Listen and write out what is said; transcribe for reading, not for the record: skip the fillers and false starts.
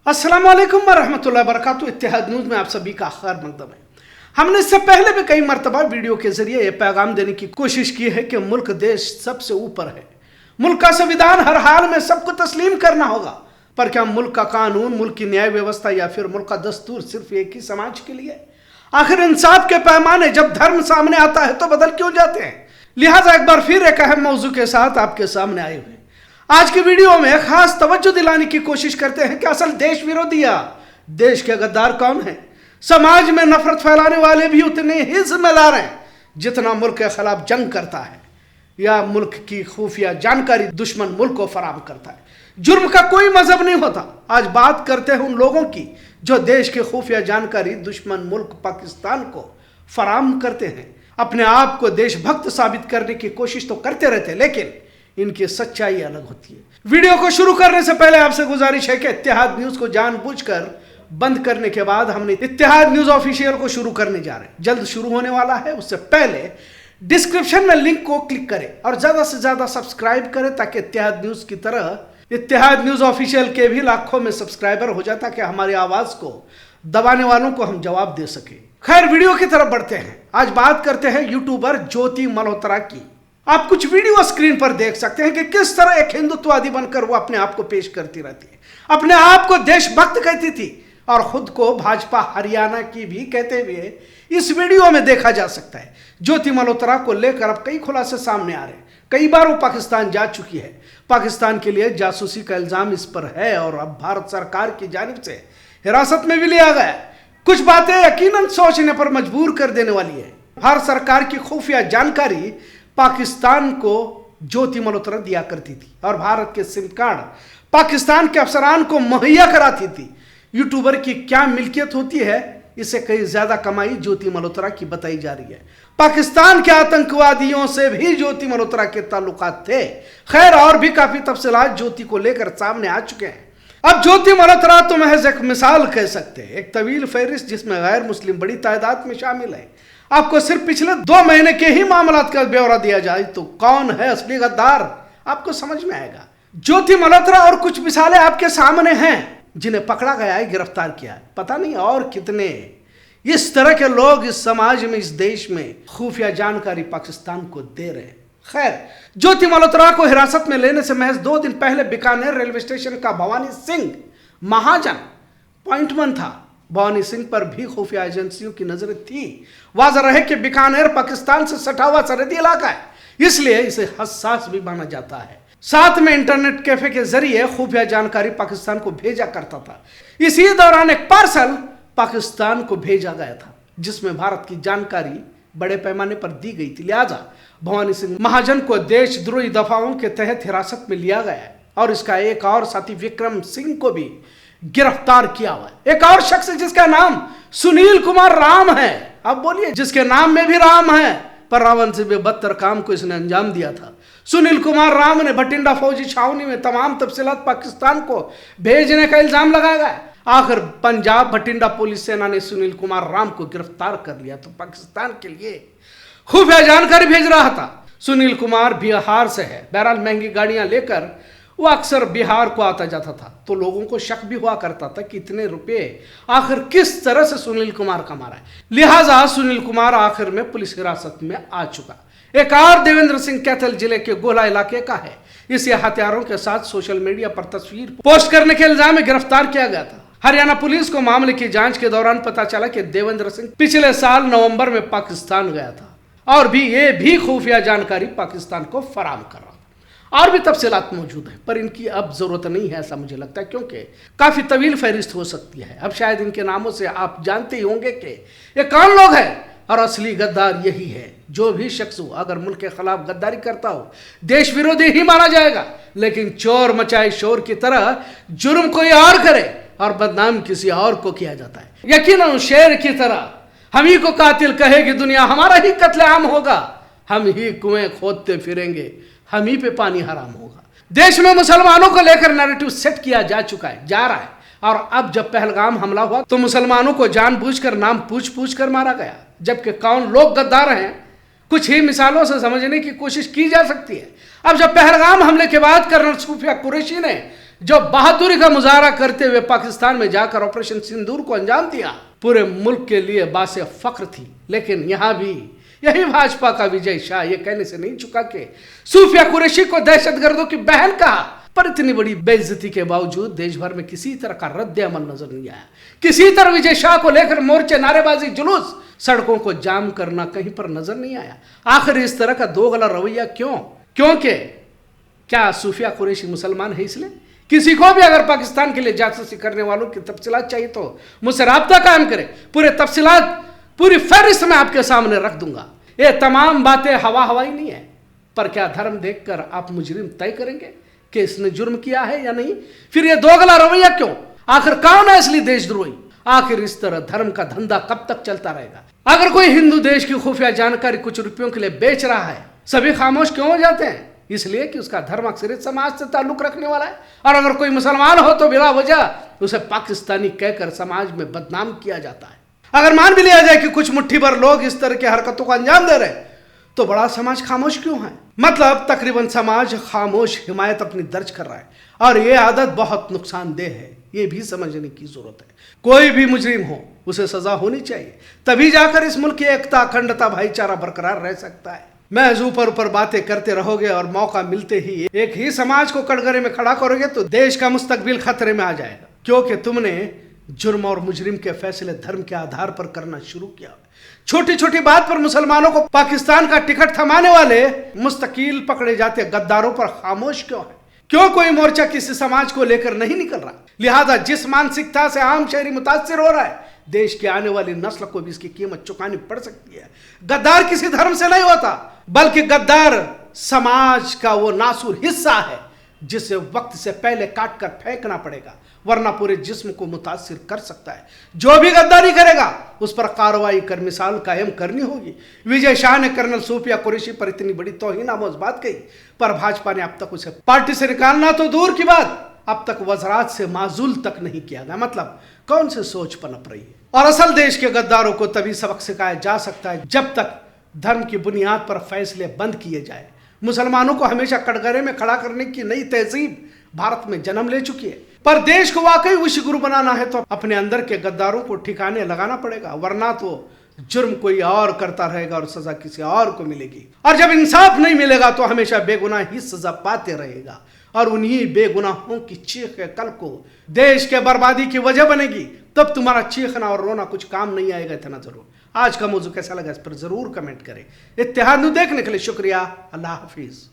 अस्सलाम वालेकुम वरहमतुल्लाहि वबरकातुहू। इत्तेहाद न्यूज़ में आप सभी का खैर मकदम है। हमने इससे पहले भी कई मरतबा वीडियो के जरिए यह पैगाम देने की कोशिश की है कि मुल्क देश सबसे ऊपर है। मुल्क का संविधान हर हाल में सबको तस्लीम करना होगा। पर क्या मुल्क का कानून, मुल्क की न्याय व्यवस्था या फिर मुल्क का दस्तूर सिर्फ एक ही समाज के लिए? आखिर इंसाफ के पैमाने जब धर्म सामने आता है तो बदल क्यों जाते हैं? लिहाजा एक बार फिर एक अहम मौजू के साथ आपके सामने आए हुए आज की वीडियो में खास तवज्जो दिलाने की कोशिश करते हैं कि असल देश विरोधी या देश के गद्दार कौन है। समाज में नफरत फैलाने वाले भी उतने ही जिम्मेदार हैं जितना मुल्क के खिलाफ जंग करता है या मुल्क की खुफिया जानकारी दुश्मन मुल्क को फराहम करता है। जुर्म का कोई मजहब नहीं होता। आज बात करते हैं उन लोगों की जो देश की खुफिया जानकारी दुश्मन मुल्क पाकिस्तान को फराहम करते हैं। अपने आप को देशभक्त साबित करने की कोशिश तो करते रहते हैं, लेकिन इनकी सच्चाई अलग होती है। वीडियो को शुरू करने से पहले आपसे गुजारिश है कि इत्तेहाद न्यूज को जानबूझकर बंद करने के बाद हमने इत्तेहाद न्यूज ऑफिशियल को शुरू करने जा रहे हैं। जल्द शुरू होने वाला है। उससे पहले डिस्क्रिप्शन में लिंक को क्लिक करें और ज्यादा से ज्यादा सब्सक्राइब करें ताकि इत्तेहाद न्यूज की तरह इत्तेहाद न्यूज ऑफिशियल के भी लाखों में सब्सक्राइबर हो जाए ताकि हमारी आवाज को दबाने वालों को हम जवाब दे सके। खैर, वीडियो की तरफ बढ़ते हैं। आज बात करते हैं यूट्यूबर ज्योति मल्होत्रा की। आप कुछ वीडियो स्क्रीन पर देख सकते हैं कि किस तरह एक हिंदुत्ववादी बनकर वो अपने आप को पेश करती रहती है। अपने आप को देशभक्त कहती थी और खुद को भाजपा हरियाणा की भी कहते हुए इस वीडियो में देखा जा सकता है। ज्योति मल्होत्रा को लेकर अब कई खुलासे सामने आ रहे हैं। कई बार वो पाकिस्तान जा चुकी है। पाकिस्तान के लिए जासूसी का इल्जाम इस पर है और अब भारत सरकार की जानिब से हिरासत में भी लिया गया। कुछ बातें यकीनन सोचने पर मजबूर कर देने वाली है। भारत सरकार की खुफिया जानकारी पाकिस्तान को ज्योति मल्होत्रा दिया करती थी और भारत के सिम कार्ड पाकिस्तान के अफसरान को मुहैया कराती थी। यूट्यूबर की क्या मिल्कियत होती है, इससे कहीं ज्यादा कमाई ज्योति मल्होत्रा की बताई जा रही है। पाकिस्तान के आतंकवादियों से भी ज्योति मल्होत्रा के ताल्लुकात थे। खैर, और भी काफी तफसीलात ज्योति को लेकर सामने आ चुके हैं। अब ज्योति मल्होत्रा तो महज एक मिसाल कह सकते हैं, एक तवील फहरिस्त जिसमें गैर मुस्लिम बड़ी तादाद में शामिल है। आपको सिर्फ पिछले 2 महीने के ही मामलात का ब्यौरा दिया जाए तो कौन है असली गद्दार आपको समझ में आएगा। ज्योति मल्होत्रा और कुछ मिसालें आपके सामने हैं जिन्हें पकड़ा गया है, गिरफ्तार किया है। पता नहीं और कितने इस तरह के लोग इस समाज में, इस देश में खुफिया जानकारी पाकिस्तान को दे रहे हैं। खैर, ज्योति मल्होत्रा को हिरासत में लेने से महज 2 दिन पहले बीकानेर रेलवे स्टेशन का भवानी सिंह महाजन पॉइंटमैन था। भवानी सिंह पर भी खुफिया एजेंसियों की नजर थी। वाज़ेह रहे कि बीकानेर पाकिस्तान से सटा हुआ सरहदी इलाका है, इसलिए इसे हसास भी माना जाता है। साथ में इंटरनेट कैफे के जरिए खुफिया जानकारी पाकिस्तान को भेजा करता था। इसी दौरान एक पार्सल पाकिस्तान को भेजा गया था जिसमें भारत की जानकारी बड़े पैमाने पर दी गई थी। लिहाजा भवानी सिंह महाजन को देशद्रोही दफाओं के तहत हिरासत में लिया गया है और इसका एक और साथी विक्रम सिंह को भी गिरफ्तार किया हुआ है। एक और शख्स जिसका नाम सुनील कुमार राम है। अब बोलिए, जिसके नाम में भी राम है पर रावण से भी बदतर काम को इसने अंजाम दिया था। सुनील कुमार राम ने भटिंडा फौजी छावनी में तमाम तफसीलात पाकिस्तान को भेजने का इल्जाम लगाया गया। आखिर पंजाब भटिंडा पुलिस सेना ने सुनील कुमार राम को गिरफ्तार कर लिया तो पाकिस्तान के लिए खुफिया जानकारी भेज रहा था। सुनील कुमार बिहार से है। बहरहाल महंगी गाड़ियां लेकर वो अक्सर बिहार को आता जाता था तो लोगों को शक भी हुआ करता था कि इतने रुपए आखिर किस तरह से सुनील कुमार कमा रहा है। लिहाजा सुनील कुमार आखिर में पुलिस हिरासत में आ चुका। एक और देवेंद्र सिंह कैथल जिले के गोला इलाके का है। इसे हथियारों के साथ सोशल मीडिया पर तस्वीर पोस्ट करने के इल्जाम में गिरफ्तार किया गया था। हरियाणा पुलिस को मामले की जांच के दौरान पता चला कि देवेंद्र सिंह पिछले साल नवंबर में पाकिस्तान गया था और ये भी खुफिया जानकारी पाकिस्तान को फराहम कर रहा था। और भी तफसीलात मौजूद है पर इनकी अब जरूरत नहीं है ऐसा मुझे लगता है, क्योंकि काफी तवील फहरिस्त हो सकती है। अब शायद इनके नामों से आप जानते ही होंगे कि ये कौन लोग हैं और असली गद्दार यही है। जो भी शख्स हो अगर मुल्क के खिलाफ गद्दारी करता हो देश विरोधी ही माना जाएगा, लेकिन चोर मचाए शोर की तरह जुर्म कोई और करे और बदनाम किसी और को किया जाता है। यकीनन शेर की तरह हम ही को कातिल कहेगी दुनिया, हमारा ही कत्लेआम होगा, हम ही कुएं खोदते फिरेंगे, हम ही पे पानी हराम होगा। देश में मुसलमानों को लेकर नैरेटिव सेट किया जा चुका है, जा रहा है। और अब जब पहलगाम हमला हुआ तो मुसलमानों को जानबूझकर नाम पूछ पूछ कर मारा गया, जबकि कौन लोग गद्दार हैं कुछ ही मिसालों से समझने की कोशिश की जा सकती है। अब जब पहलगाम हमले के बाद कर्नल सूफिया कुरैशी ने जो बहादुरी का मुजाहरा करते हुए पाकिस्तान में जाकर ऑपरेशन सिंदूर को अंजाम दिया, पूरे मुल्क के लिए बासे फख्र थी। लेकिन यहां भी यही भाजपा का विजय शाह ये कहने से नहीं चुका कि सूफिया कुरैशी को दहशतगर्दों की बहन कहा। पर इतनी बड़ी बेइज्जती के बावजूद देश भर में किसी तरह का रद्द अमल नजर नहीं आया। किसी तरह विजय शाह को लेकर मोर्चे, नारेबाजी, जुलूस, सड़कों को जाम करना कहीं पर नजर नहीं आया। आखिर इस तरह का दोगला रवैया क्यों? क्योंकि क्या सूफिया कुरैशी मुसलमान है इसलिए? किसी को भी अगर पाकिस्तान के लिए जासूसी करने वालों की तफसीलात चाहिए तो मुझसे राब्ता कायम करें। पूरे तफसीलात, पूरी फहरिस्त मैं आपके सामने रख दूंगा। ये तमाम बातें हवाई नहीं है। पर क्या धर्म देखकर आप मुजरिम तय करेंगे कि इसने जुर्म किया है या नहीं? फिर ये दोगला रवैया क्यों? आखिर कौन है असली देशद्रोही? आखिर इस तरह धर्म का धंधा कब तक चलता रहेगा? अगर कोई हिंदू देश की खुफिया जानकारी कुछ रुपयों के लिए बेच रहा है, सभी खामोश क्यों हो जाते हैं? इसलिए कि उसका धर्म अक्सरियत समाज से ताल्लुक रखने वाला है। और अगर कोई मुसलमान हो तो बिला वजह उसे पाकिस्तानी कहकर समाज में बदनाम किया जाता है। अगर मान भी लिया जाए कि कुछ मुट्ठी भर लोग इस तरह की हरकतों को अंजाम दे रहे हैं, तो बड़ा समाज खामोश क्यों है? मतलब तकरीबन समाज खामोश हिमायत अपनी दर्ज कर रहा है। और यह आदत बहुत नुकसानदेह है, ये भी समझने की जरूरत है। कोई भी मुजरिम हो उसे सजा होनी चाहिए, तभी जाकर इस मुल्क की एकता, अखंडता, भाईचारा बरकरार रह सकता है। महज ऊपर बातें करते रहोगे और मौका मिलते ही एक ही समाज को कटघरे में खड़ा करोगे तो देश का मुस्तकबिल खतरे में आ जाएगा। क्योंकि तुमने जुर्म और मुजरिम के फैसले धर्म के आधार पर करना शुरू किया। छोटी छोटी बात पर मुसलमानों को पाकिस्तान का टिकट थमाने वाले मुस्तकिल पकड़े जाते गद्दारों पर खामोश क्यों है? क्यों कोई मोर्चा किसी समाज को लेकर नहीं निकल रहा? लिहाजा जिस मानसिकता से आम शहरी मुतासिर हो रहा है, देश की आने वाली नस्ल को भी इसकी कीमत चुकानी पड़ सकती है। गद्दार किसी धर्म से नहीं होता, बल्कि गद्दार समाज का वो नासूर हिस्सा है जिसे वक्त से पहले काट कर फेंकना पड़ेगा, वरना पूरे जिस्म को मुतासिर कर सकता है। जो भी गद्दारी करेगा उस पर कार्रवाई कर मिसाल कायम करनी होगी। विजय शाह ने कर्नल सूफिया कुरैशी पर इतनी बड़ी तौहीन आमोज बात कही, पर भाजपा ने अब तक उसे पार्टी से निकालना तो दूर की बात, अब तक वज़रात से माजूल तक नहीं किया गया। मतलब कौन सी सोच पनप रही है? और असल देश के गद्दारों को तभी सबक सिखाया जा सकता है जब तक धर्म की बुनियाद पर फैसले बंद किए जाए। मुसलमानों को हमेशा कटघरे में खड़ा करने की नई तहजीब भारत में जन्म ले चुकी है, पर देश को वाकई विश्व गुरु बनाना है तो अपने अंदर के गद्दारों को ठिकाने लगाना पड़ेगा, वरना तो जुर्म कोई और करता रहेगा और सजा किसी और को मिलेगी। और जब इंसाफ नहीं मिलेगा तो हमेशा बेगुनाह ही सजा पाते रहेगा, और उन्हीं बेगुनाहों की चीख कल को देश के बर्बादी की वजह बनेगी। तब तुम्हारा चीखना और रोना कुछ काम नहीं आएगा, इतना जरूर। आज का मौजू कैसा लगा इस पर जरूर कमेंट करें। इत्तेहाद न्यूज़ देखने के लिए शुक्रिया। अल्लाह हाफिज।